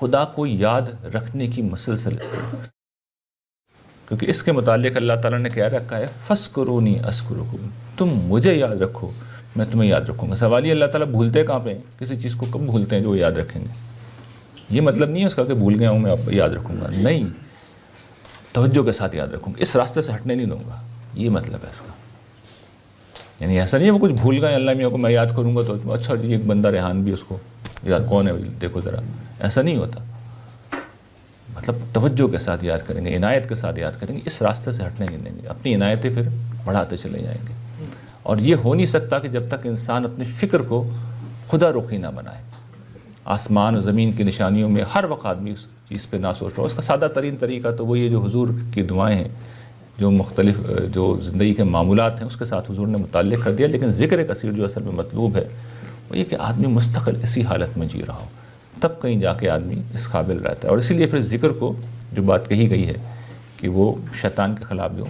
خدا کو یاد رکھنے کی مسلسل، کیونکہ اس کے متعلق اللہ تعالیٰ نے کیا رکھا ہے، فَاذْكُرُونِی أَذْكُرُکُم، تم مجھے یاد رکھو میں تمہیں یاد رکھوں گا۔ سوال یہ اللہ تعالیٰ بھولتے کہاں پہ ہیں؟ کسی چیز کو کب بھولتے ہیں جو وہ یاد رکھیں گے؟ یہ مطلب نہیں ہے اس کا کہ بھول گیا ہوں میں اب یاد رکھوں گا، نہیں، توجہ کے ساتھ یاد رکھوں گا، اس راستے سے ہٹنے نہیں دوں گا، یہ مطلب ہے اس کا۔ یعنی ایسا نہیں ہے وہ کچھ بھول گئے اللہ میاں کو میں یاد کروں گا تو اچھا جی ایک بندہ ریحان بھی اس کو یاد، کون ہے دیکھو ذرا، ایسا نہیں ہوتا۔ مطلب توجہ کے ساتھ یاد کریں گے، عنایت کے ساتھ یاد کریں گے، اس راستے سے ہٹنے نہیں دیں گے، اپنی عنایتیں پھر بڑھاتے چلے جائیں گے۔ اور یہ ہو نہیں سکتا کہ جب تک انسان اپنی فکر کو خدا رخی نہ بنائے۔ آسمان و زمین کی نشانیوں میں ہر وقت آدمی اس چیز پہ نہ سوچ رہا ہو۔ اس کا سادہ ترین طریقہ تو وہ یہ جو حضور کی دعائیں ہیں، جو مختلف جو زندگی کے معمولات ہیں اس کے ساتھ حضور نے متعلق کر دیا، لیکن ذکر کثیر جو اصل میں مطلوب ہے وہ یہ کہ آدمی مستقل اسی حالت میں جی رہا ہو، تب کہیں جا کے آدمی اس قابل رہتا ہے۔ اور اسی لیے پھر ذکر کو جو بات کہی گئی ہے کہ وہ شیطان کے خلاف جو